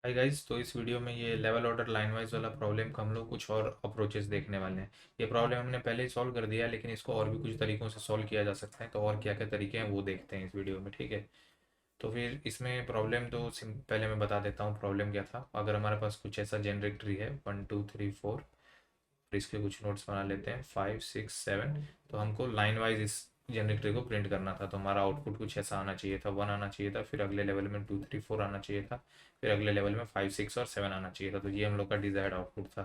Hi guys. तो इस video में ये लेवल ऑर्डर लाइन वाइज वाला प्रॉब्लम का हम लोग कुछ और अप्रोचेस देखने वाले हैं। ये प्रॉब्लम हमने पहले ही सॉल्व कर दिया है, लेकिन इसको और भी कुछ तरीकों से सॉल्व किया जा सकता है। तो और क्या क्या तरीके हैं वो देखते हैं इस वीडियो में, ठीक है। तो फिर इसमें प्रॉब्लम तो पहले मैं बता देता हूँ प्रॉब्लम क्या था। अगर हमारे पास कुछ ऐसा जेनरिक ट्री है 1 2 3 4, फिर इसके कुछ नोट्स बना लेते हैं 5 6 7। तो हमको लाइन वाइज इस जनरेटर को प्रिंट करना था। तो हमारा आउटपुट कुछ ऐसा आना चाहिए था, 1 आना चाहिए था, फिर अगले लेवल में 2 3 4 आना चाहिए था, फिर अगले लेवल में 5 6 और 7 आना चाहिए था। तो ये हम लोग का डिजायर्ड आउटपुट था।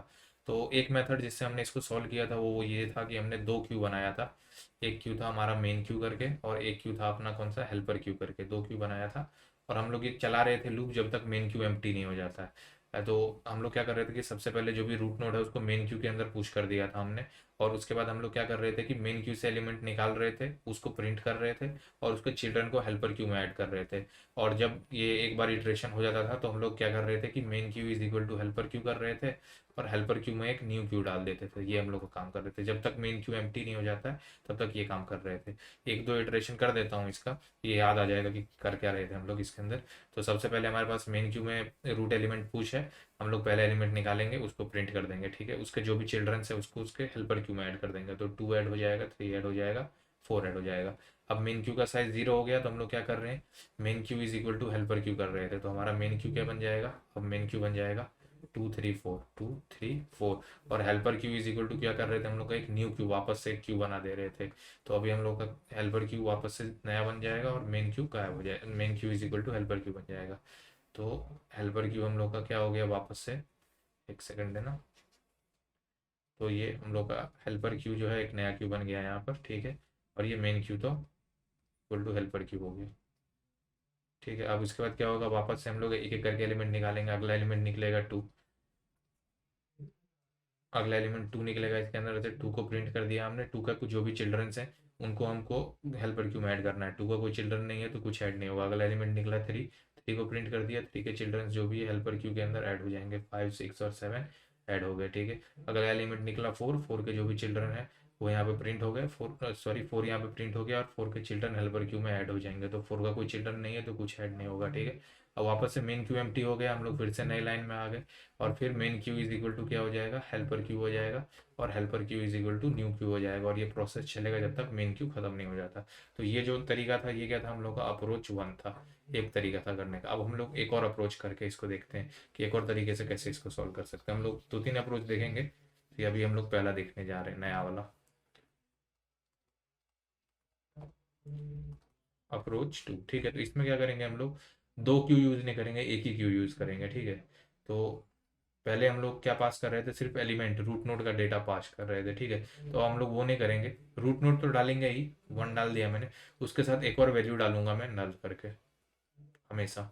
तो एक मेथड जिससे हमने इसको सॉल्व किया था वो ये था कि हमने दो क्यू बनाया था। एक क्यू था हमारा मेन क्यू करके, और एक क्यू था अपना कौन सा हेल्पर क्यू करके। दो क्यू बनाया था और हम लोग ये चला रहे थे लूप जब तक मेन क्यू एम्प्टी नहीं हो जाता है। तो हम लोग क्या कर रहे थे कि सबसे पहले जो भी रूट नोड है उसको मेन क्यू के अंदर पुश कर दिया था हमने। और उसके बाद हम लोग क्या कर रहे थे कि मेन क्यू से एलिमेंट निकाल रहे थे, उसको प्रिंट कर रहे थे, और उसके चिल्ड्रन को हेल्पर क्यू में ऐड कर रहे थे। और जब ये एक बार इटरेशन हो जाता था तो हम लोग क्या कर रहे थे कि main Q is equal to helper Q कर रहे थे, और हेल्पर क्यू में एक न्यू क्यू डाल देते थे। ये हम लोग को काम कर रहे थे जब तक मेन क्यू एम्प्टी नहीं हो जाता है, तब तक ये काम कर रहे थे। एक दो इटरेशन कर देता हूँ इसका, ये याद आ जाएगा कि कर क्या रहे थे हम लोग इसके अंदर। तो सबसे पहले हमारे पास मेन क्यू में रूट एलिमेंट पुश है। हम लोग पहले एलिमेंट निकालेंगे, उसको प्रिंट कर देंगे, ठीक है। उसके जो भी चिल्ड्रंस है उसको उसके हेल्पर क्यू में ऐड कर देंगे। तो 2 ऐड हो जाएगा, 3 ऐड हो जाएगा, 4 ऐड हो जाएगा। अब मेन क्यू का साइज 0 हो गया तो हम लोग क्या कर रहे हैं, main Q is equal to helper Q कर रहे थे। तो हमारा मेन क्यू क्या बन जाएगा, अब मेन क्यू बन जाएगा 2 3 4 और helper Q is equal to क्या कर रहे थे हम लोग का, एक न्यू क्यू वापस से एक क्यू बना दे रहे थे। तो अभी हम लोग का हेल्पर क्यू वापस से नया बन जाएगा और मेन क्यू गायब हो जाएगा, main Q is equal to helper Q बन जाएगा। तो हेल्पर क्यू हम लोग का क्या हो गया वापस से, एक सेकंड है ना। तो ये हम लोग का हेल्पर क्यू जो है एक नया क्यू बन गया यहाँ पर, ठीक है। और ये मेन क्यू तो इक्वल टू हेल्पर क्यू हो गया, ठीक है। अब उसके बाद क्या होगा, वापस से हम लोग एक एक करके एलिमेंट निकालेंगे। अगला एलिमेंट निकलेगा 2, अगला एलिमेंट 2 निकलेगा इसके अंदर से। 2 को प्रिंट कर दिया हमने। 2 का कुछ जो भी चिल्ड्रंस हैं उनको हमको हेल्पर क्यू में ऐड करना है। 2 का कोई चिल्ड्रन नहीं है तो कुछ ऐड नहीं होगा। अगला एलिमेंट निकला 3, 3 को प्रिंट कर दिया। 3 के चिल्ड्रंस जो भी है हेल्पर क्यू के अंदर ऐड हो जाएंगे, 5 6 और 7 ऐड हो गए, ठीक है। अगला एलिमेंट निकला 4, 4 के जो भी चिल्ड्रन है वो यहाँ पे प्रिंट हो गए। 4 यहाँ पे प्रिंट हो गया और 4 के चिल्ड्रन हेल्पर क्यू में ऐड हो जाएंगे। तो 4 का कोई चिल्ड्रन नहीं है तो कुछ ऐड नहीं होगा, ठीक है। अब वापस से मेन क्यू एम्प्टी हो गया, हम लोग फिर से नई लाइन में आ गए। और फिर main Q is equal to क्या हो जाएगा, हेल्पर क्यू हो जाएगा, और helper Q is equal to new Q हो जाएगा। और ये प्रोसेस चलेगा जब तक मेन क्यू खत्म नहीं हो जाता। तो ये जो तरीका था ये क्या था, हम लोग का अप्रोच 1 था, एक तरीका था करने का। अब हम लोग एक और अप्रोच करके इसको देखते हैं कि एक और तरीके से कैसे इसको सॉल्व कर सकते हैं। हम लोग 2 3 अप्रोच देखेंगे, तो अभी हम लोग पहला देखने जा रहे हैं, नया वाला अप्रोच 2, ठीक है। तो इसमें क्या करेंगे हम लोग, दो क्यू यूज नहीं करेंगे, एक ही क्यू यूज करेंगे, ठीक है। तो पहले हम लोग क्या पास कर रहे थे, सिर्फ एलिमेंट रूट नोड का डेटा पास कर रहे थे, ठीक है। तो हम लोग वो नहीं करेंगे, रूट नोड तो डालेंगे ही, 1 डाल दिया मैंने। उसके साथ एक और वैल्यू डालूंगा मैं नल करके, हमेशा।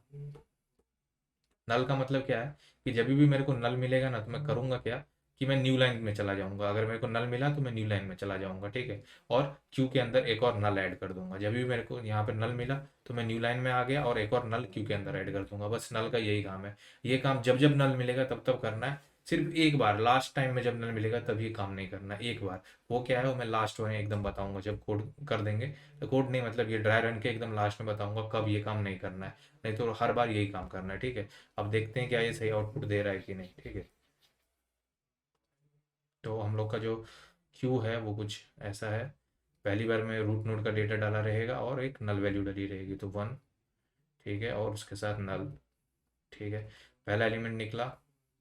नल का मतलब क्या है कि जब भी मेरे को नल मिलेगा ना तो मैं करूंगा क्या, कि मैं न्यू लाइन में चला जाऊंगा। अगर मेरे को नल मिला तो मैं न्यू लाइन में चला जाऊंगा, ठीक है। और क्यू के अंदर एक और नल ऐड कर दूंगा। जब भी मेरे को यहाँ पे नल मिला तो मैं न्यू लाइन में आ गया और एक और नल क्यू के अंदर ऐड कर दूंगा। बस नल का यही काम है। ये काम जब जब नल मिलेगा तब तब करना है। सिर्फ एक बार लास्ट टाइम में जब नल मिलेगा तब ये काम नहीं करना, एक बार। वो क्या है वो मैं लास्ट में एकदम बताऊंगा जब कोड कर देंगे। तो कोड नहीं, मतलब ये ड्राई रन के एकदम लास्ट में बताऊंगा कब ये काम नहीं करना है। नहीं तो हर बार यही काम करना है, ठीक है। अब देखते हैं क्या ये सही आउटपुट दे रहा है कि नहीं, ठीक है। तो हम लोग का जो क्यू है वो कुछ ऐसा है। पहली बार में रूट नोड का डेटा डाला रहेगा और एक नल वैल्यू डाली रहेगी, तो 1, ठीक है, और उसके साथ नल, ठीक है। पहला एलिमेंट निकला,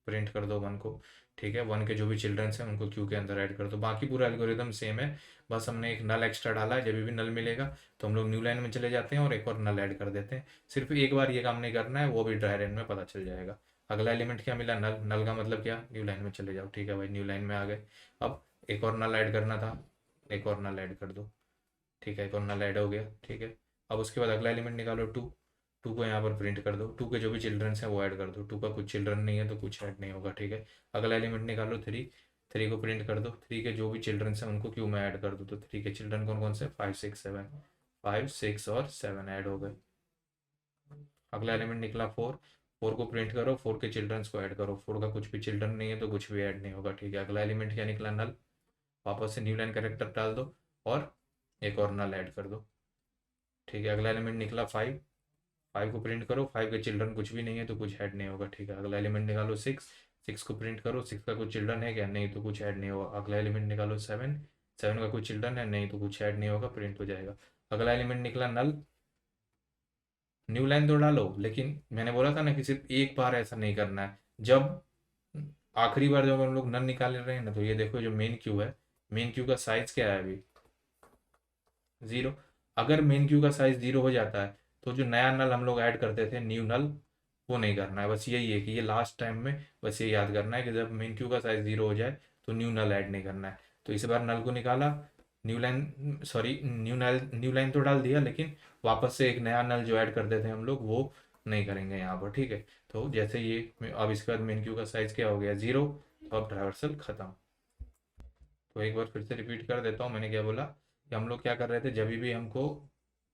प्रिंट कर दो 1 को, ठीक है। 1 के जो भी चिल्ड्रंस हैं उनको क्यू के अंदर ऐड कर दो। बाकी पूरा एल्गोरिदम सेम है, बस हमने एक नल एक्स्ट्रा डाला है। जब भी नल मिलेगा तो हम लोग न्यू लाइन में चले जाते हैं और एक और नल ऐड कर देते हैं। सिर्फ एक बार ये काम नहीं करना है, वो भी ड्राई रन में पता चल जाएगा। अगला एलिमेंट क्या मिला, नल। नल का मतलब क्या, न्यू लाइन में चले जाओ, ठीक है भाई, न्यू लाइन में आ गए। अब एक और नल ऐड करना था, एक और नल ऐड कर दो, ठीक है। एक और नल ऐड हो गया, ठीक है। अब उसके बाद अगला एलिमेंट निकालो 2, 2 को यहाँ पर प्रिंट कर दो। 2 के जो भी चिल्ड्रंस हैं वो ऐड कर दो। 2 का कुछ चिल्ड्रन नहीं है तो कुछ ऐड नहीं होगा, ठीक है। अगला एलिमेंट निकालो 3, 3 को प्रिंट कर दो। 3 के जो भी चिल्ड्रंस हैं उनको क्यू में ऐड कर दो। तो 3 के चिल्ड्रन कौन कौन से, 5 6 7, 5 6 और 7 ऐड हो गए। अगला एलिमेंट निकला 4, 4 को प्रिंट करो। 4 के चिल्ड्रंस को ऐड करो। 4 का कुछ भी चिल्ड्रन नहीं है तो कुछ भी ऐड नहीं होगा, ठीक है। अगला एलिमेंट क्या निकला, नल। वापस से न्यू लाइन कैरेक्टर डाल दो और एक और नल ऐड कर दो, ठीक है। अगला एलिमेंट निकला 5, 5 को प्रिंट करो, 5 के चिल्ड्रन कुछ भी नहीं है तो कुछ ऐड नहीं होगा, ठीक है। अगला एलिमेंट निकालो 6, 6 को प्रिंट करो, 6 का कुछ चिल्ड्रन है क्या, नहीं तो कुछ ऐड नहीं होगा। अगला एलिमेंट निकालो 7, 7 का कुछ चिल्ड्रन है, नहीं तो कुछ ऐड नहीं होगा, प्रिंट हो जाएगा। अगला एलिमेंट निकला नल, न्यू लाइन तो डालो, लेकिन मैंने बोला था ना कि सिर्फ एक बार ऐसा नहीं करना है। जब आखिरी बार जब हम लोग नल निकाल रहे हैं ना, तो ये देखो जो मेन क्यू है, मेन क्यू का साइज क्या है अभी, 0। अगर मेन क्यू का साइज 0 हो जाता है तो जो नया नल हम लोग ऐड करते थे, न्यू नल, वो नहीं करना है। बस यही है कि ये लास्ट टाइम में बस ये याद करना है कि जब मेन क्यू का साइज 0 हो जाए तो न्यू नल ऐड नहीं करना है। तो इस बार नल को निकाला, new line, sorry new line तो डाल दिया, लेकिन वापस से एक नया नल जो ऐड करते थे हम लोग वो नहीं करेंगे यहाँ पर, ठीक है। तो जैसे ये अब इसके बाद मेन क्यू का साइज क्या हो गया, 0, तो अब ट्रावर्सल खत्म। तो एक बार फिर से रिपीट कर देता हूँ, मैंने क्या बोला कि हम लोग क्या कर रहे थे, जब भी हमको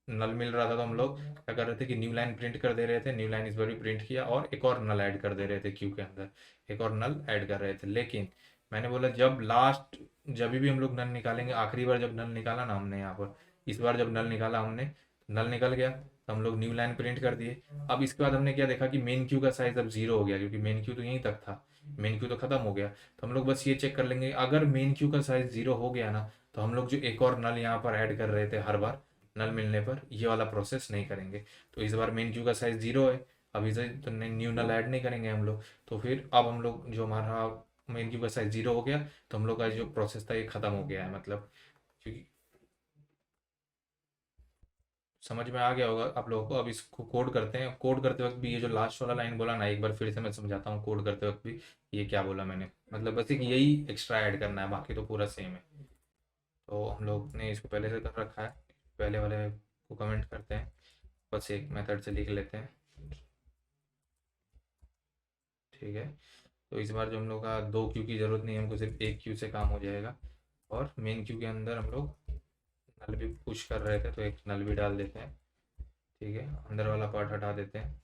नल मिल रहा था तो हम लोग क्या कर रहे थे कि न्यू लाइन प्रिंट कर दे रहे थे, न्यू लाइन इस बार भी प्रिंट किया और एक और नल ऐड कर दे रहे थे क्यू के अंदर, एक और नल ऐड कर रहे थे। लेकिन मैंने बोला जब लास्ट, जब भी हम लोग नल निकालेंगे, आखिरी बार जब नल निकाला ना हमने यहाँ पर, इस बार जब नल निकाला हमने, नल निकल गया तो हम लोग न्यू लाइन प्रिंट कर दिए। अब इसके बाद हमने क्या देखा कि मेन क्यू का साइज अब 0 हो गया, क्योंकि मेन क्यू तो यहीं तक था, मेन क्यू तो खत्म हो गया। तो हम लोग बस ये चेक कर लेंगे, अगर मेन क्यू का साइज 0 हो गया ना, तो हम लोग जो एक और नल यहाँ पर ऐड कर रहे थे हर बार नल मिलने पर, ये वाला प्रोसेस नहीं करेंगे। तो इस बार मेन क्यू का साइज 0 है, अब इसे तो न्यू नल ऐड नहीं करेंगे हम लोग। तो फिर अब हम लोग जो हमारा मेन क्यू का साइज 0 हो गया, तो हम लोग का जो प्रोसेस था ये खत्म हो गया है, मतलब क्योंकि समझ में आ गया होगा आप लोगों को। अब इसको कोड करते हैं। कोड करते वक्त भी ये जो लास्ट वाला लाइन बोला ना, एक बार फिर से मैं समझाता हूँ कोड करते वक्त भी ये क्या बोला मैंने, मतलब बस एक यही एक्स्ट्रा ऐड करना है, बाकी तो पूरा सेम है। तो हम लोग ने इसको पहले से कर रखा है, पहले वाले को कमेंट करते हैं, बस एक मेथड से लिख लेते हैं, ठीक है। तो इस बार जो हम लोग का 2 क्यू की ज़रूरत नहीं है, हमको सिर्फ 1 क्यू से काम हो जाएगा। और मेन क्यू के अंदर हम लोग नल भी पुश कर रहे थे तो एक नल भी डाल देते हैं, ठीक है। अंदर वाला पार्ट हटा देते हैं,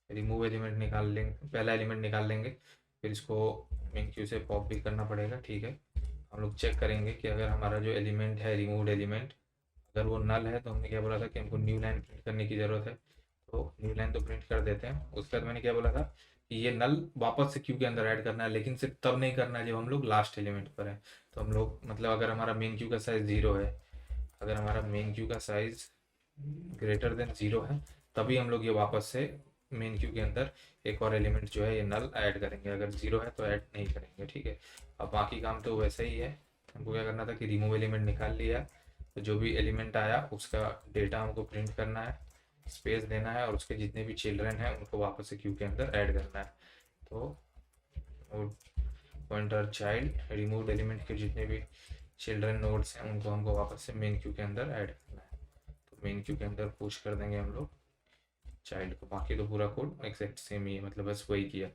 रिमूव एलिमेंट निकाल लेंगे, पहला एलिमेंट निकाल लेंगे, फिर इसको मेन क्यू से पॉप भी करना पड़ेगा, ठीक है। हम लोग चेक करेंगे कि अगर हमारा जो एलिमेंट है रिमूव्ड एलिमेंट, अगर वो नल है, तो हमने क्या बोला था कि हमको न्यू लाइन प्रिंट करने की ज़रूरत है, तो न्यू लाइन तो प्रिंट कर देते हैं। उसके बाद मैंने क्या बोला था कि ये नल वापस से क्यू के अंदर ऐड करना है, लेकिन सिर्फ तब नहीं करना है जब हम लोग लास्ट एलिमेंट पर है। तो हम लोग मतलब अगर हमारा मेन क्यू का साइज 0 है, अगर हमारा मेन क्यू का साइज ग्रेटर देन 0 है, तभी हम लोग ये वापस से मेन क्यू के अंदर एक और एलिमेंट जो है ये नल ऐड करेंगे, अगर 0 है तो ऐड नहीं करेंगे, ठीक है। अब बाकी काम तो वैसे ही है। हमको क्या करना था कि रिमूव एलिमेंट निकाल लिया, तो जो भी एलिमेंट आया उसका डेटा हमको प्रिंट करना है, स्पेस देना है, और उसके जितने भी चिल्ड्रन हैं उनको वापस से क्यू के अंदर ऐड करना है। तो पॉइंटर चाइल्ड रिमूव्ड एलिमेंट के जितने भी चिल्ड्रन नोड्स हैं उनको हमको वापस से मेन क्यू के अंदर ऐड करना है। तो मेन क्यू के अंदर पुश कर देंगे हम लोग चाइल्ड को। बाकी तो पूरा कोड एक्जैक्ट सेम ही है, मतलब बस वही किया।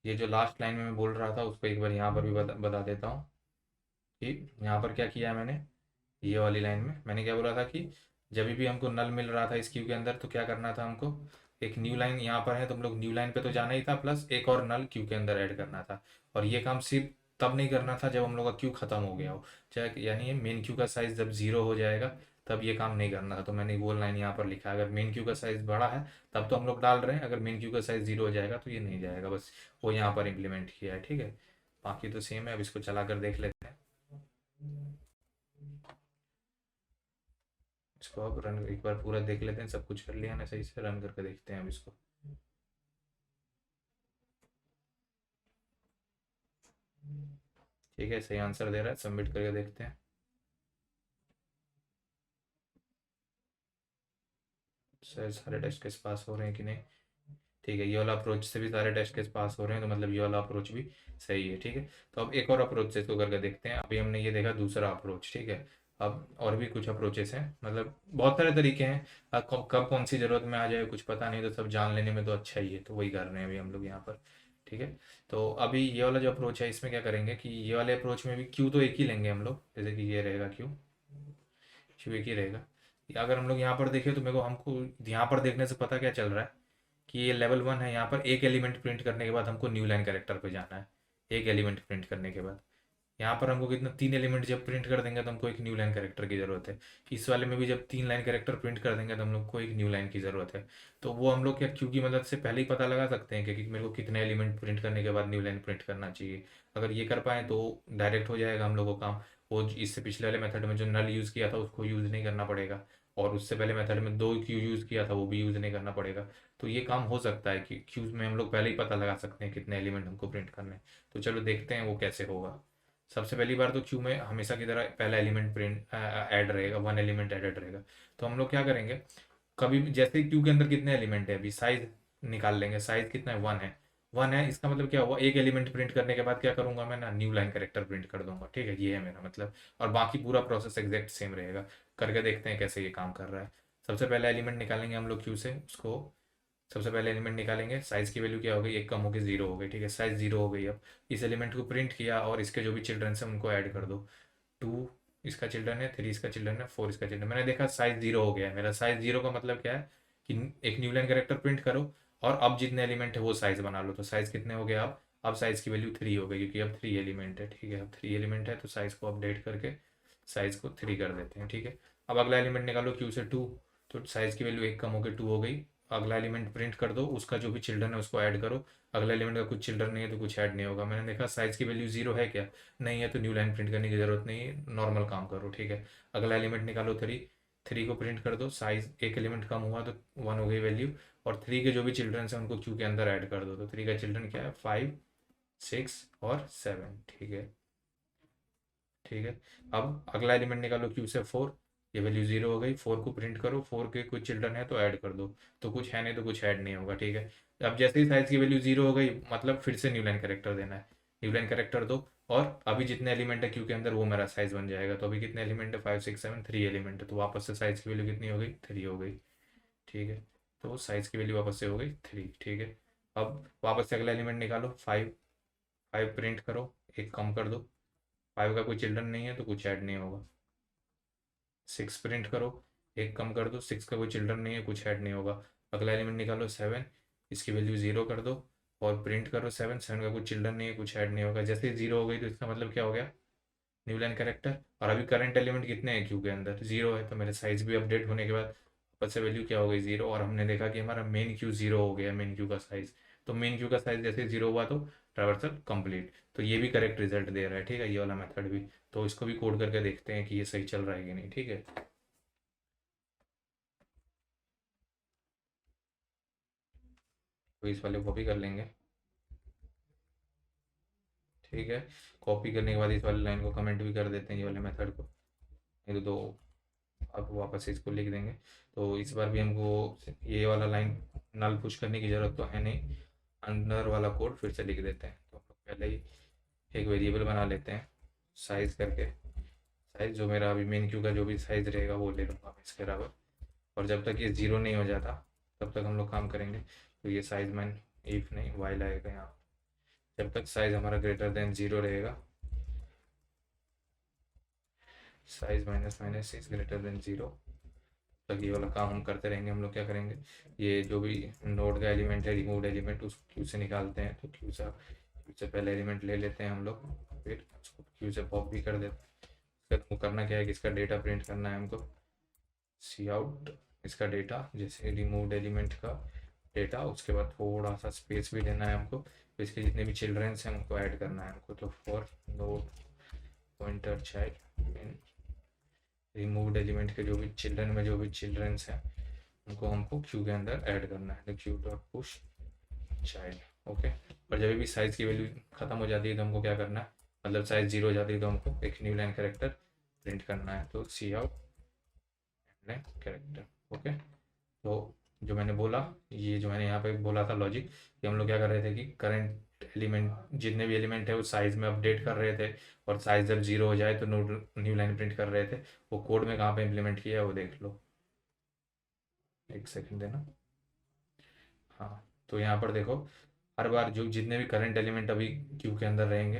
ये जो लास्ट लाइन में मैं बोल रहा था उसको एक बार यहाँ पर भी बता देता हूँ कि यहाँ पर क्या किया है मैंने। ये वाली लाइन में मैंने क्या बोला था कि जब भी हमको नल मिल रहा था इस क्यू के अंदर, तो क्या करना था हमको, एक न्यू लाइन यहाँ पर है तो हम लोग न्यू लाइन पे तो जाना ही था, प्लस एक और नल क्यू के अंदर ऐड करना था। और ये काम सिर्फ तब नहीं करना था जब हम लोग का क्यू खत्म हो गया हो, चाहे यानी मेन क्यू का साइज जब 0 हो जाएगा तब ये काम नहीं करना था। तो मैंने वो लाइन यहाँ पर लिखा है, अगर मेन क्यू का साइज बड़ा है तब तो हम लोग डाल रहे हैं, अगर मेन क्यू का साइज 0 हो जाएगा तो ये नहीं जाएगा, बस वो यहाँ पर इम्प्लीमेंट किया है, ठीक है। बाकी तो सेम है। अब इसको चला कर देख लेते हैं। इसको अब रन एक बार पूरा देख लेते हैं, सब कुछ कर लिया ना सही से, रन करके देखते हैं अब इसको। ठीक है, सही आंसर दे रहा है, सबमिट करके देखते हैं। सारे टेस्ट केस पास हो रहे हैं कि नहीं। ठीक है, ये वाला अप्रोच से भी सारे टेस्ट केस पास हो रहे हैं, तो मतलब ये वाला अप्रोच भी सही है, ठीक है। तो अब एक और अप्रोच से इसको करके देखते हैं। अभी हमने ये देखा दूसरा अप्रोच, ठीक है। अब और भी कुछ अप्रोचेस हैं, मतलब बहुत सारे तरीके हैं। अब कब कब कौन सी ज़रूरत में आ जाए कुछ पता नहीं, तो सब जान लेने में तो अच्छा ही है, तो वही कर रहे हैं अभी हम लोग यहाँ पर, ठीक है। तो अभी ये वाला जो अप्रोच है इसमें क्या करेंगे कि ये वाले अप्रोच में भी क्यू तो एक ही लेंगे हम लोग, जैसे कि ये रहेगा क्यू, क्यू एक ही रहेगा। अगर हम लोग यहाँ पर देखें तो मेरे को हमको यहाँ पर देखने से पता क्या चल रहा है कि ये लेवल 1 है। यहाँ पर एक एलिमेंट प्रिंट करने के बाद हमको न्यू लाइन कैरेक्टर पे जाना है, एक एलिमेंट प्रिंट करने के बाद। यहाँ पर हमको कितना, 3 एलिमेंट जब प्रिंट कर देंगे तो हमको एक न्यू लाइन कैरेक्टर की ज़रूरत है। इस वाले में भी जब 3 लाइन कैरेक्टर प्रिंट कर देंगे तो हम लोग को एक न्यू लाइन की ज़रूरत है। तो वो हम लोग क्या क्यू की मदद से पहले ही पता लगा सकते हैं कि मेरे को कितने एलिमेंट प्रिंट करने के बाद न्यू लाइन प्रिंट करना चाहिए। अगर ये कर पाएँ तो डायरेक्ट हो जाएगा हम लोग को काम। वो इससे पिछले वाले मेथड में जो नल यूज़ किया था उसको यूज़ नहीं करना पड़ेगा, और उससे पहले मेथड में 2 क्यू यूज़ किया था वो भी यूज़ नहीं करना पड़ेगा। तो ये काम हो सकता है कि क्यूज में हम लोग पहले ही पता लगा सकते हैं कितने एलिमेंट हमको प्रिंट करने हैं। तो चलो देखते हैं वो कैसे होगा। सबसे पहली बार तो क्यू में हमेशा की तरह पहला एलिमेंट प्रिंट ऐड रहेगा, 1 एलिमेंट एडेड रहेगा। तो हम लोग क्या करेंगे, कभी भी जैसे क्यू के अंदर कितने एलिमेंट है, अभी साइज निकाल लेंगे। साइज कितना है, 1 है। 1 है, इसका मतलब क्या हुआ, एक एलिमेंट प्रिंट करने के बाद क्या करूंगा मैं ना, न्यू लाइन करेक्टर प्रिंट कर दूंगा। ठीक है, ये है मेरा मतलब। और बाकी पूरा प्रोसेस एग्जैक्ट सेम रहेगा। करके देखते हैं कैसे ये काम कर रहा है। सबसे पहले एलिमेंट निकालेंगे हम लोग क्यू से, उसको सबसे पहले एलिमेंट निकालेंगे। साइज की वैल्यू क्या हो गई, एक कम हो गई, 0 हो गई। ठीक है, साइज 0 हो गई। अब इस एलिमेंट को प्रिंट किया और इसके जो भी चिल्ड्रन है उनको ऐड कर दो। 2 इसका चिल्ड्रन है, 3 इसका चिल्ड्रन है, 4 इसका चिल्ड्रन। मैंने देखा साइज 0 हो गया है मेरा। साइज 0 का मतलब क्या है कि एक न्यू लाइन कैरेक्टर प्रिंट करो और अब जितने एलिमेंट है वो साइज बना लो। तो साइज कितने हो गए अब साइज की वैल्यू 3 हो गई, क्योंकि अब 3 एलिमेंट है। ठीक है, अब 3 एलिमेंट है तो साइज को अपडेट करके साइज को 3 कर देते हैं। ठीक है, अब अगला एलिमेंट निकालो क्यू से, 2। तो साइज की वैल्यू एक कम हो गई, 2 हो गई। अगला एलिमेंट प्रिंट कर दो, उसका जो भी चिल्ड्रन है उसको ऐड करो। अगला एलिमेंट का कुछ चिल्ड्रन नहीं है तो कुछ ऐड नहीं होगा। मैंने देखा साइज की वैल्यू 0 है क्या, नहीं है, तो न्यू लाइन प्रिंट करने की जरूरत नहीं है, नॉर्मल काम करो। ठीक है, अगला एलिमेंट निकालो 3। 3 को प्रिंट कर दो, साइज एक एलिमेंट कम हुआ तो 1 हो गई वैल्यू। और 3 के जो भी चिल्ड्रन हैं उनको क्यू के अंदर ऐड कर दो। तो 3 का चिल्ड्रन क्या है, 5, 6 और 7। ठीक है, ठीक है। अब अगला एलिमेंट निकालो क्यू से, 4। ये वैल्यू 0 हो गई। 4 को प्रिंट करो, 4 के कुछ चिल्ड्रन है तो ऐड कर दो। तो कुछ है नहीं तो कुछ ऐड नहीं होगा। ठीक है, अब जैसे ही साइज की वैल्यू 0 हो गई मतलब फिर से न्यू लाइन करेक्टर देना है। न्यू लाइन करेक्टर दो, और अभी जितने एलिमेंट है क्यू के अंदर वो मेरा साइज बन जाएगा। तो अभी कितने एलिमेंट है, 5, 6, 7, 3 एलिमेंट है। तो वापस से साइज की वैल्यू कितनी हो गई, 3 हो गई। ठीक है, तो साइज की वैल्यू वापस से हो गई 3। ठीक है, अब वापस से अगला एलिमेंट निकालो, 5। 5 प्रिंट करो, एक कम कर दो। 5 का कोई चिल्ड्रन नहीं है तो कुछ ऐड नहीं होगा। 6 प्रिंट करो, एक कम कर दो। 6 का कोई चिल्ड्रन नहीं है, कुछ ऐड नहीं होगा। अगला एलिमेंट निकालो, 7। इसकी वैल्यू 0 कर दो और प्रिंट करो 7। 7 का कोई चिल्ड्रन नहीं है, कुछ ऐड नहीं होगा। जैसे ही 0 हो गई तो इसका मतलब क्या हो गया, न्यू लाइन कैरेक्टर। और अभी करंट एलिमेंट कितने हैं क्यू के अंदर, 0 है। तो मेरे साइज भी अपडेट होने के बाद वापस से वैल्यू क्या हो गई, 0। और हमने देखा कि हमारा मेन क्यू 0 हो गया, मेन क्यू का साइज। तो मेन क्यू का साइज जैसे 0 हुआ तो ट्रावर्सल कंप्लीट। तो ये भी करेक्ट रिजल्ट दे रहा है। ठीक है, ये वाला मेथड भी। तो इसको भी कोड करके देखते हैं कि ये सही चल रहा है कि नहीं। ठीक है, तो इस वाले को कॉपी कर लेंगे। ठीक है, कॉपी करने के बाद इस वाली लाइन को कमेंट भी कर देते हैं, ये वाले मेथड को। नहीं तो अब वापस से इसको लिख देंगे। तो इस बार भी हमको ये वाला लाइन नल पुश करने की ज़रूरत तो है नहीं। अंदर वाला कोड फिर से लिख देते हैं। तो हम लोग पहले ही एक वेरिएबल बना लेते हैं साइज करके। साइज जो मेरा अभी मेन क्यू का जो भी साइज रहेगा वो ले लूँगा मैं इसके बराबर। और जब तक ये 0 नहीं हो जाता तब तक हम लोग काम करेंगे। तो ये साइज मैन इफ नहीं वाइल आएगा यहाँ। जब तक साइज हमारा ग्रेटर देन 0 रहेगा, size minus minus is greater than 0, तक ये वाला काम हम करते रहेंगे। हम लोग क्या करेंगे, ये जो भी नोड का एलिमेंट है, रिमूव एलिमेंट, उस क्यू से निकालते हैं। तो क्यू से पहले एलिमेंट ले लेते हैं हम लोग, फिर उसको क्यू से पॉप भी कर देते हैं। फिर हमको करना क्या है कि इसका डेटा प्रिंट करना है हमको। सी आउट इसका डेटा, जैसे रिमूव एलिमेंट का डेटा, उसके बाद थोड़ा सा स्पेस भी लेना है हमको। तो इसके जितने भी चिल्ड्रंस हैं उनको ऐड करना है हमको। तो for node pointer child mean removed element के जो भी चिल्ड्रन में जो भी चिल्ड्रंस हैं उनको हमको क्यू के अंदर ऐड करना है। तो Q dot push child. Okay, और जब भी साइज की वैल्यू खत्म हो जाती है तो हमको क्या करना है, मतलब साइज 0 हो जाती है तो हमको एक न्यू लाइन कैरेक्टर प्रिंट करना है। तो सी आउट लाइन कैरेक्टर। ओके, तो जो मैंने बोला, ये जो मैंने यहाँ पे बोला था लॉजिक, कि हम लोग क्या कर रहे थे कि करंट एलिमेंट जितने भी एलिमेंट है वो साइज में अपडेट कर रहे थे, और साइज जब 0 हो जाए तो नोड न्यू लाइन प्रिंट कर रहे थे। वो कोड में कहाँ पे इम्प्लीमेंट किया है वो देख लो, एक सेकंड देना। हाँ, तो यहाँ पर देखो, हर बार जो जितने भी करंट एलिमेंट अभी क्यू के अंदर रहेंगे,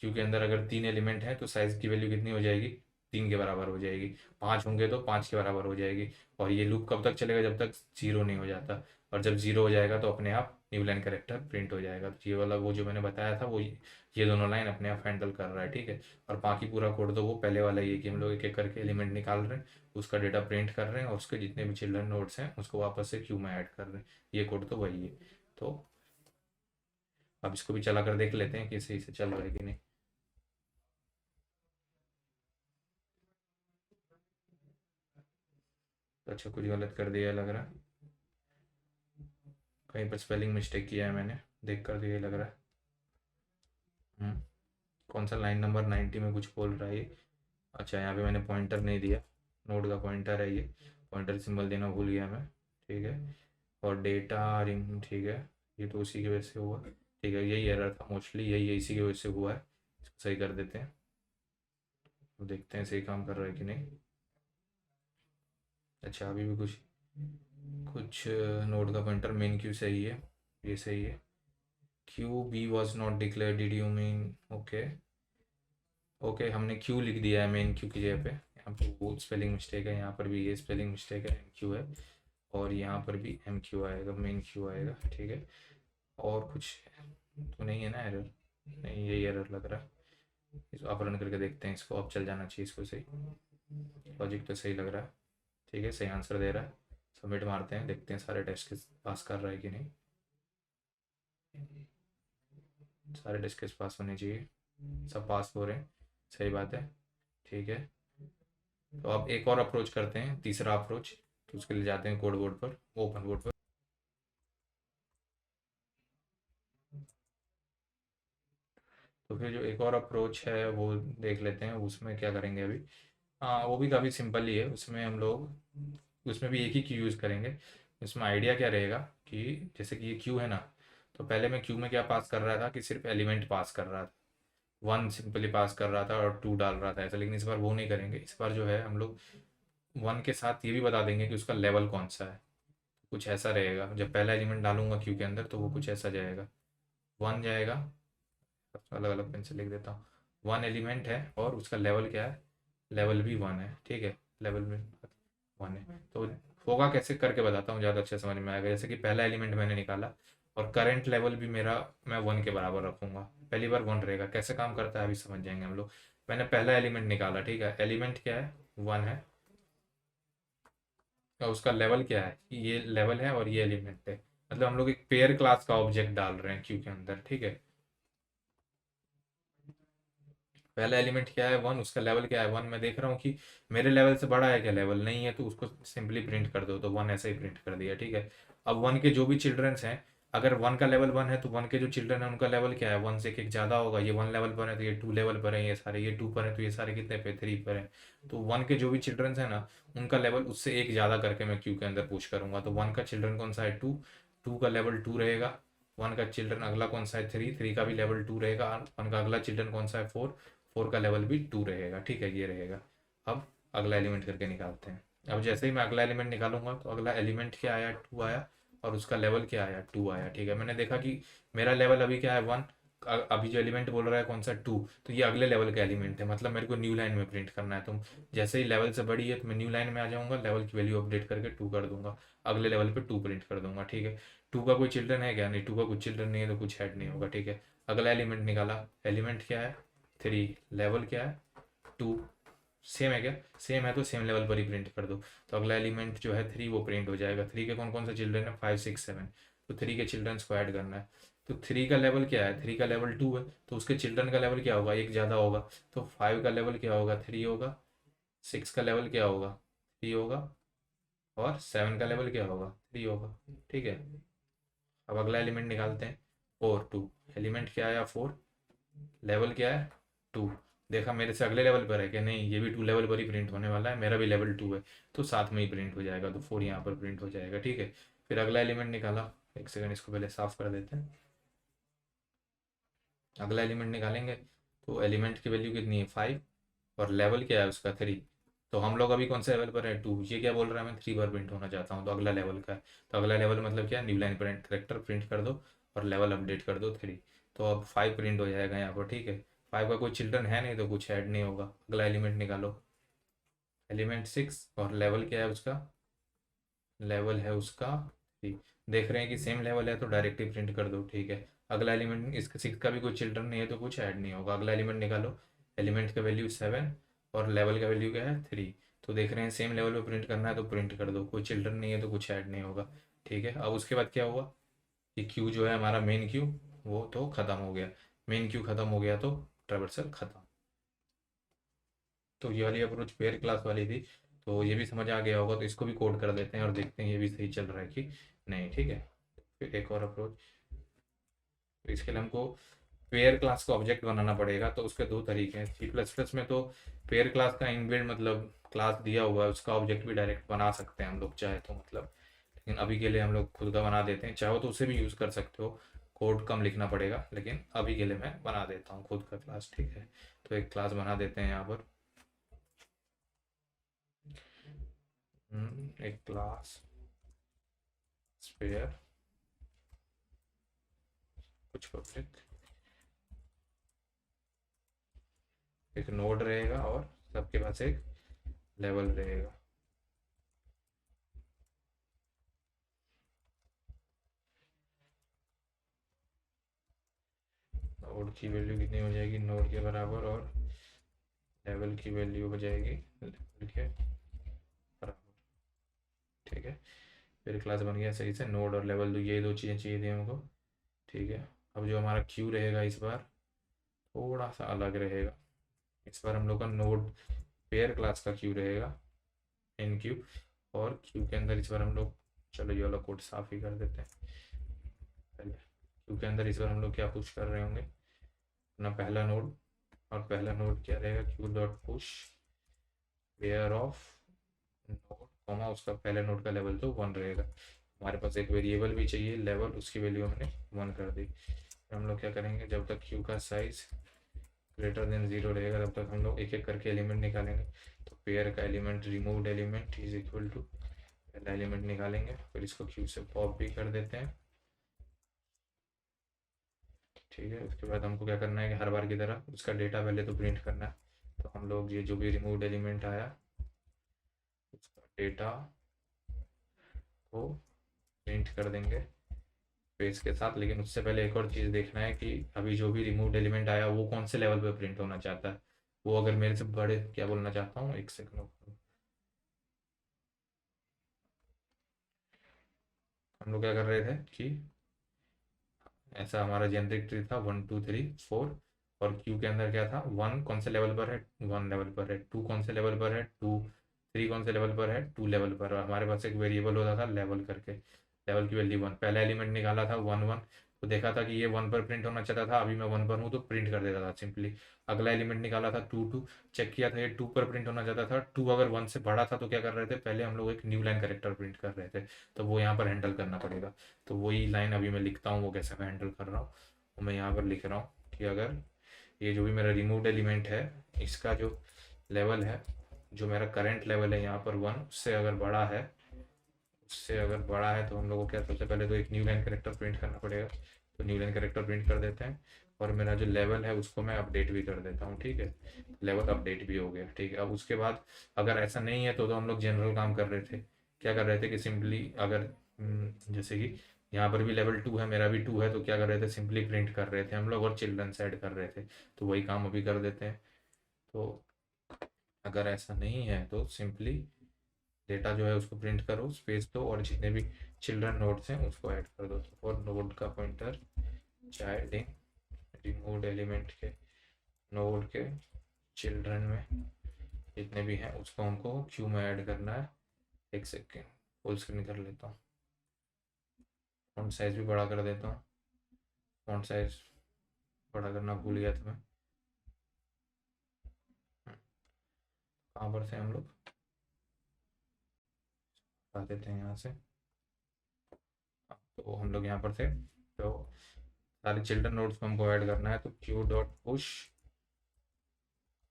क्यू के अंदर अगर 3 एलिमेंट हैं तो साइज की वैल्यू कितनी हो जाएगी, 3 के बराबर हो जाएगी। 5 होंगे तो 5 के बराबर हो जाएगी। और ये लूप कब तक चलेगा, जब तक 0 नहीं हो जाता। और जब 0 हो जाएगा तो अपने आप न्यू लाइन कैरेक्टर प्रिंट हो जाएगा। तो ये वाला वो जो मैंने बताया था वो ये दोनों लाइन अपने आप हैंडल कर रहा है, ठीक है। और बाकी पूरा कोड तो वो पहले वाला ही है कि हम लोग एक एक करके एलिमेंट निकाल रहे हैं, उसका डेटा प्रिंट कर रहे हैं और उसके जितने भी चिल्ड्रन नोड्स हैं उसको वापस से क्यू में ऐड कर रहे हैं। ये कोड तो वही है। तो अब इसको भी चला कर देख लेते हैं कि सही से चल रहा है कि नहीं। तो अच्छा कुछ गलत कर दिया लग रहा है, कहीं पर स्पेलिंग मिस्टेक किया है मैंने, देख कर तो ये लग रहा है। कौन सा लाइन नंबर 90 में कुछ बोल रहा है ये। अच्छा यहाँ पे मैंने पॉइंटर नहीं दिया, नोड का पॉइंटर है ये, पॉइंटर सिंबल देना भूल गया मैं, ठीक है। और डेटा रिंग, ठीक है, ये तो उसी की वजह से हुआ, ठीक है। यही एरर था मोस्टली, यही इसी की वजह से हुआ है। इसको सही कर देते हैं, तो देखते हैं सही काम कर रहा है कि नहीं। अच्छा अभी भी कुछ कुछ नोड का पॉइंटर मेन क्यू सही है, ये सही है। Q B was not declare, did you mean, okay okay, हमने क्यू लिख दिया है मेन क्यू की जगह पे, यहाँ पे वो स्पेलिंग मिस्टेक है, यहाँ पर भी ये स्पेलिंग मिस्टेक है, एम क्यू है। और यहाँ पर भी एम क्यू आएगा, मेन क्यू आएगा, ठीक है। और कुछ तो नहीं है ना एरर, नहीं यही एरर लग रहा है। इसको आप रन करके देखते हैं, इसको अब चल जाना चाहिए इसको सही। लॉजिक तो सही लग रहा है, ठीक है, सही आंसर दे रहा है। सबमिट मारते हैं, देखते हैं सारे टेस्ट के पास कर रहा है कि नहीं। सारे टेस्ट केस पास होने चाहिए, सब पास हो रहे हैं, सही बात है, ठीक है। तो अब एक और अप्रोच करते हैं, तीसरा अप्रोच। तो उसके लिए जाते हैं कोड बोर्ड पर, ओपन बोर्ड पर। तो फिर जो एक और अप्रोच है वो देख लेते हैं, उसमें क्या करेंगे अभी। हाँ वो भी काफ़ी सिंपल ही है, उसमें हम लोग उसमें भी एक ही क्यू यूज़ करेंगे। इसमें आइडिया क्या रहेगा कि जैसे कि ये क्यू है ना, तो पहले मैं क्यू में क्या पास कर रहा था कि सिर्फ एलिमेंट पास कर रहा था, वन सिंपली पास कर रहा था और टू डाल रहा था ऐसा। लेकिन इस बार वो नहीं करेंगे, इस बार जो है हम लोग वन के साथ ये भी बता देंगे कि उसका लेवल कौन सा है। कुछ ऐसा रहेगा, जब पहला एलिमेंट डालूंगा क्यू के अंदर तो वो कुछ ऐसा जाएगा, वन जाएगा, अलग अलग पेन से लिख देता हूँ। वन एलिमेंट है और उसका लेवल क्या है, लेवल भी वन है, ठीक है, लेवल में वन है। तो होगा कैसे करके बताता हूँ, ज़्यादा अच्छे समझ में आएगा। जैसे कि पहला एलिमेंट मैंने निकाला और करंट लेवल भी मेरा मैं वन के बराबर रखूँगा, पहली बार वन रहेगा। कैसे काम करता है अभी समझ जाएंगे हम लोग। मैंने पहला एलिमेंट निकाला, ठीक है, एलिमेंट क्या है, वन है, और उसका लेवल क्या है, ये लेवल है और ये एलिमेंट है। मतलब हम लोग एक पेयर क्लास का ऑब्जेक्ट डाल रहे हैं क्यू के अंदर, ठीक है। पहला एलिमेंट क्या है, वन, उसका लेवल क्या है, वन। मैं देख रहा हूँ कि मेरे लेवल से बड़ा है क्या, लेवल नहीं है तो उसको सिंपली प्रिंट कर दो, तो वन ऐसे ही प्रिंट कर दिया, ठीक है। अब वन के जो भी चिल्ड्रंस हैं, अगर वन का लेवल वन है तो वन के जो चिल्ड्रन है उनका लेवल क्या है, वन से एक एक ज़्यादा होगा। ये वन लेवल पर है तो ये टू लेवल पर है, ये सारे ये टू पर है तो ये सारे कितने पे, थ्री पर है। तो वन के जो भी चिल्ड्रंस हैं ना, उनका लेवल उससे एक ज़्यादा करके मैं क्यू के अंदर पुश करूंगा। तो वन का चिल्ड्रन कौन सा है, टू, टू का लेवल टू रहेगा। वन का चिल्ड्रन अगला कौन सा है, थ्री, थ्री का भी लेवल टू रहेगा। वन का अगला चिल्ड्रन कौन सा है, फोर, फोर का लेवल भी टू रहेगा, ठीक है, ये रहेगा। अब अगला एलिमेंट करके निकालते हैं। अब जैसे ही मैं अगला एलिमेंट निकालूंगा तो अगला एलिमेंट क्या आया, टू आया, और उसका लेवल क्या आया, टू आया, ठीक है। मैंने देखा कि मेरा लेवल अभी क्या है, वन, अभी जो एलिमेंट बोल रहा है कौन सा, टू, तो ये अगले लेवल का एलिमेंट है, मतलब मेरे को न्यू लाइन में प्रिंट करना है। तो जैसे ही लेवल से बड़ी है तो मैं न्यू लाइन में आ जाऊंगा, लेवल की वैल्यू अपडेट करके टू कर दूंगा, अगले लेवल पे टू प्रिंट कर दूंगा, ठीक है। टू का कोई चिल्ड्रन है क्या, नहीं, टू का कुछ चिल्ड्रन नहीं है तो कुछ ऐड नहीं होगा, ठीक है। अगला एलिमेंट निकाला, एलिमेंट क्या है, थ्री, लेवल क्या है, टू, सेम है क्या, सेम है तो सेम लेवल पर ही प्रिंट कर दो। तो अगला एलिमेंट जो है थ्री, वो प्रिंट हो जाएगा। थ्री के कौन कौन से चिल्ड्रन है, फाइव, सिक्स, सेवन, तो थ्री के चिल्ड्रंस को ऐड करना है। तो थ्री का लेवल क्या है, थ्री का लेवल टू है, तो उसके चिल्ड्रन का लेवल क्या होगा, एक ज़्यादा होगा। तो फाइव का लेवल क्या होगा, थ्री होगा। सिक्स का लेवल क्या होगा, थ्री होगा। और सेवन का लेवल क्या होगा, थ्री होगा, ठीक है। अब अगला एलिमेंट निकालते हैं, फोर, टू, एलिमेंट क्या आया, फोर, लेवल क्या है, टू। देखा मेरे से अगले लेवल पर है कि नहीं, ये भी टू लेवल पर ही प्रिंट होने वाला है, मेरा भी लेवल टू है, तो साथ में ही प्रिंट हो जाएगा, तो फोर यहाँ पर प्रिंट हो जाएगा, ठीक है। फिर अगला एलिमेंट निकाला, एक सेकंड इसको पहले साफ कर देते हैं। अगला एलिमेंट निकालेंगे तो एलिमेंट की वैल्यू कितनी है, फाइव, और लेवल क्या है उसका, थ्री। तो हम लोग अभी कौन से लेवल पर है, टू। ये क्या बोल रहा है, मैं थ्री बार प्रिंट होना चाहता हूँ, तो अगला लेवल का है। तो अगला लेवल मतलब क्या, new line print character print कर दो और लेवल अपडेट कर दो, थ्री। तो अब फाइव प्रिंट हो जाएगा यहाँ पर, ठीक है। फाइव का कोई चिल्ड्रन है नहीं तो कुछ ऐड नहीं होगा। अगला एलिमेंट निकालो, एलिमेंट सिक्स, और लेवल क्या है उसका, लेवल है उसका थ्री। देख रहे हैं कि सेम लेवल है तो डायरेक्ट ही प्रिंट कर दो, ठीक है। अगला एलिमेंट, इसका 6 का भी कोई चिल्ड्रन नहीं है तो कुछ ऐड नहीं होगा। अगला एलिमेंट निकालो, एलिमेंट का वैल्यू 7 और लेवल का वैल्यू क्या है 3। तो देख रहे हैं सेम लेवल पे प्रिंट करना है तो प्रिंट कर दो, कोई चिल्ड्रन नहीं है तो कुछ ऐड नहीं होगा, ठीक है। अब उसके बाद क्या हुआ कि क्यू जो है हमारा मेन क्यू वो तो ख़त्म हो गया। मेन क्यू ख़त्म हो गया तो ट्रैवर्सल ख़त्म। तो ये वाली अप्रोच पेयर क्लास वाली थी। तो ये भी समझ आ गया होगा, तो इसको भी कोड कर देते हैं और देखते हैं ये भी सही चल रहा है कि नहीं, ठीक है। फिर एक और अप्रोच, तो इसके लिए हमको पेयर क्लास का ऑब्जेक्ट बनाना पड़ेगा। तो उसके दो तरीके हैं। सी प्लस प्लस में तो पेयर क्लास का इनबिल्ट मतलब क्लास दिया हुआ है, उसका ऑब्जेक्ट भी डायरेक्ट बना सकते हैं हम लोग चाहे तो, मतलब। लेकिन अभी के लिए हम लोग खुद का बना देते हैं, चाहो तो उसे भी यूज़ कर सकते हो, कोड कम लिखना पड़ेगा, लेकिन अभी के लिए मैं बना देता हूँ खुद का क्लास, ठीक है। तो एक क्लास बना देते हैं यहाँ पर। एक क्लास स्पेयर कुछ पब्लिक, एक नोड रहेगा और सबके पास एक लेवल रहेगा। नोड की वैल्यू कितनी हो जाएगी, नोड के बराबर, और लेवल की वैल्यू हो जाएगी लेवल के बराबर, ठीक है। फिर क्लास बन गया सही से, नोड और लेवल, दो ये दो चीज़ें चाहिए थी हमको, ठीक है। अब जो हमारा क्यू रहेगा इस बार थोड़ा सा अलग रहेगा। इस बार हम लोग का नोड पेयर क्लास का क्यू रहेगा, इन क्यू। और क्यू के अंदर इस बार हम लोग, चलो ये वाला कोड साफ ही कर देते हैं पहले। क्यू के अंदर इस बार हम लोग क्या पुश कर रहे होंगे, अपना पहला नोड। और पहला नोड क्या रहेगा, Q dot push pair of node comma, उसका पहले नोड का लेवल तो 1 रहेगा। हमारे पास एक वेरिएबल भी चाहिए लेवल, उसकी वैल्यू हमने 1 कर दी। हम लोग क्या करेंगे, जब तक क्यू का साइज ग्रेटर देन 0 रहेगा तब तक हम लोग एक एक करके एलिमेंट निकालेंगे। तो पेयर का element removed element is equal to पहला एलिमेंट निकालेंगे, फिर इसको क्यू से पॉप भी कर देते हैं, ठीक है। उसके बाद हमको क्या करना है कि हर बार की तरह उसका डेटा पहले तो प्रिंट करना है। तो हम लोग ये जो भी रिमूव्ड एलिमेंट आया उसका डेटा को प्रिंट कर देंगे पेज के साथ। लेकिन उससे पहले एक और चीज़ देखना है कि अभी जो भी रिमूव्ड एलिमेंट आया वो कौन से लेवल पे प्रिंट होना चाहता है। वो अगर मेरे से बड़े, क्या बोलना चाहता हूँ, एक सेकंड, हम लोग क्या कर रहे थे कि ऐसा हमारा जेनरिक ट्री था 1 2 3 4, और क्यू के अंदर क्या था, 1 कौन से लेवल पर है, 1 लेवल पर है, 2 कौन से लेवल पर है, 2, 3 कौन से लेवल पर है, 2 लेवल पर है। हमारे पास एक वेरिएबल होता था लेवल करके, लेवल की वैल्यू 1, पहला एलिमेंट निकाला था 1 1, तो देखा था कि ये 1 पर प्रिंट होना चाहता था, अभी मैं 1 पर हूँ तो प्रिंट कर देता था सिंपली। अगला एलिमेंट निकाला था 2 2, चेक किया था ये 2 पर प्रिंट होना चाहता था, 2 अगर 1 से बड़ा था तो क्या कर रहे थे, पहले हम लोग एक न्यू लाइन करेक्टर प्रिंट कर रहे थे, तो वो यहाँ पर हैंडल करना पड़ेगा। तो वही लाइन अभी मैं लिखता हूँ, वो कैसे मैं हैंडल कर रहा हूँ, वो मैं यहाँ पर लिख रहा हूँ कि अगर ये जो भी मेरा रिमूव्ड एलिमेंट है इसका जो लेवल है, जो मेरा करंट लेवल है यहाँ पर 1, उससे अगर बड़ा है, उससे अगर बड़ा है तो हम लोग को क्या, सबसे पहले तो एक न्यू लाइन करेक्टर प्रिंट करना पड़ेगा। तो न्यू लाइन करेक्टर प्रिंट कर देते हैं, और मेरा जो लेवल है उसको मैं अपडेट भी कर देता हूँ, ठीक है। लेवल अपडेट भी हो गया, ठीक है। अब उसके बाद अगर ऐसा नहीं है तो हम लोग जनरल काम कर रहे थे, क्या कर रहे थे कि सिंपली अगर जैसे कि यहाँ पर भी लेवल 2 है, मेरा भी 2 है, तो क्या कर रहे थे, सिंपली प्रिंट कर रहे थे हम लोग और चिल्ड्रन ऐड कर रहे थे। तो वही काम अभी कर देते हैं। तो अगर ऐसा नहीं है तो सिंपली डेटा जो है उसको प्रिंट करो, स्पेस दो, और जितने भी चिल्ड्रन नोड्स हैं उसको ऐड कर दो। और नोड का pointer child in removed element के नोड के चिल्ड्रन में जितने भी हैं उसको हमको क्यू में ऐड करना है। एक सेकेंड, फुल स्क्रीन कर लेता हूँ, फॉन्ट साइज भी बड़ा कर देता हूँ, फॉन्ट साइज बड़ा करना भूल गया था मैं। कहाँ पर थे हम लोग, आ देते हैं यहाँ से। तो हम लोग यहाँ पर थे, तो सारे चिल्ड्रन नोड्स को हमको ऐड करना है, तो क्यू डॉट पुश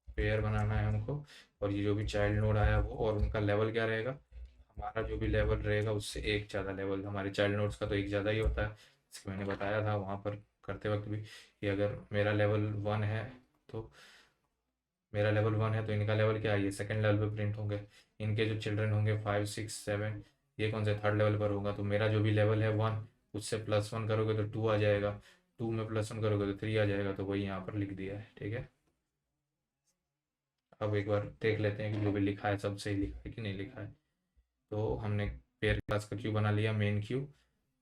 पेयर बनाना है हमको। और ये जो भी चाइल्ड नोड आया वो, और उनका लेवल क्या रहेगा, हमारा जो भी लेवल रहेगा उससे एक ज़्यादा लेवल, हमारे चाइल्ड नोड्स का तो एक ज़्यादा ही होता है, इसके मैंने बताया था वहाँ पर करते वक्त भी कि अगर मेरा लेवल 1 है तो मेरा लेवल 1 है तो इनका लेवल क्या है, ये सेकंड लेवल पे प्रिंट होंगे। इनके जो चिल्ड्रन होंगे 5 6 7, ये कौन से थर्ड लेवल पर होगा, तो मेरा जो भी लेवल है 1, उससे +1 करोगे तो 2 आ जाएगा, 2 में +1 करोगे तो 3 आ जाएगा, तो वही यहाँ पर लिख दिया है। ठीक है, अब एक बार देख लेते हैं कि जो भी लिखा है सब सही लिखा है कि नहीं लिखा है। तो हमने पेयर क्लास का क्यू बना लिया, मेन क्यू,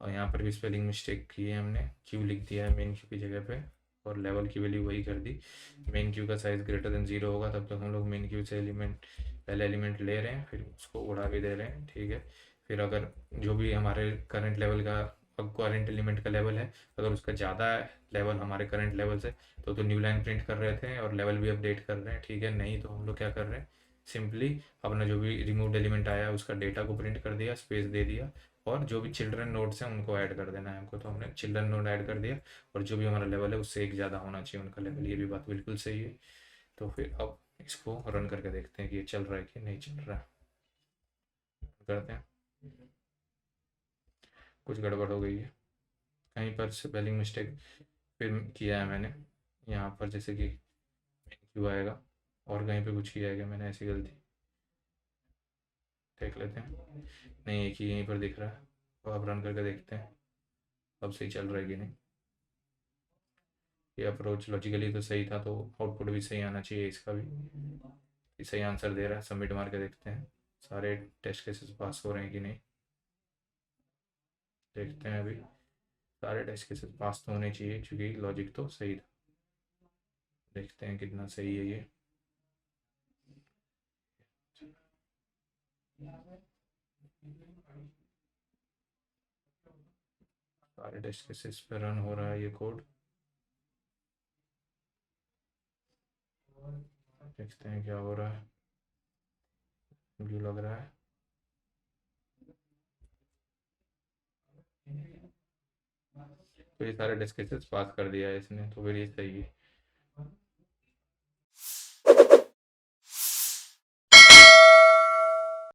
और यहाँ पर भी स्पेलिंग मिस्टेक की है, हमने क्यू लिख दिया है मेन क्यू की जगह पे, और लेवल की वैल्यू वही कर दी। मेन क्यू का साइज़ >0 होगा, तब तक हम लोग मेन क्यू से पहले एलिमेंट ले रहे हैं, फिर उसको उड़ा भी दे रहे हैं। ठीक है, फिर अगर जो भी हमारे करंट लेवल का, अब करंट एलिमेंट का लेवल है, अगर उसका ज़्यादा लेवल हमारे करंट लेवल से, तो न्यू लाइन प्रिंट कर रहे थे और लेवल भी अपडेट कर रहे हैं। ठीक है, नहीं तो हम लोग क्या कर रहे हैं, सिंपली अपना जो भी रिमूव्ड एलिमेंट आया है उसका डेटा को प्रिंट कर दिया, स्पेस दे दिया, और जो भी चिल्ड्रन नोड्स हैं उनको ऐड कर देना है हमको, तो हमने चिल्ड्रन नोड ऐड कर दिया, और जो भी हमारा लेवल है उससे एक ज़्यादा होना चाहिए उनका लेवल, ये भी बात बिल्कुल सही है। तो फिर अब इसको रन करके देखते हैं कि ये चल रहा है कि नहीं चल रहा है। करते हैं, कुछ गड़बड़ हो गई है, कहीं पर स्पेलिंग मिस्टेक फिर किया है मैंने, यहाँ पर जैसे कि क्यों आएगा, और कहीं पे कुछ किया है क्या मैंने ऐसी गलती, देख लेते हैं। नहीं, एक ही यहीं पर दिख रहा है, तो अब रन करके देखते हैं अब सही चल रहा है कि नहीं। ये अप्रोच लॉजिकली तो सही था, तो आउटपुट भी सही आना चाहिए इसका भी, ये सही आंसर दे रहा है। सबमिट मार के देखते हैं सारे टेस्ट केसेस पास हो रहे हैं कि नहीं, देखते हैं अभी। सारे टेस्ट केसेस पास तो होने चाहिए क्योंकि लॉजिक तो सही था, देखते हैं कितना सही है ये। सारे टेस्ट केसेस पे रन हो रहा है ये कोड, देखते हैं क्या हो रहा है। ब्लू लग रहा है, तो ये सारे टेस्ट केसेस पास कर दिया है इसने, तो फिर ये सही है।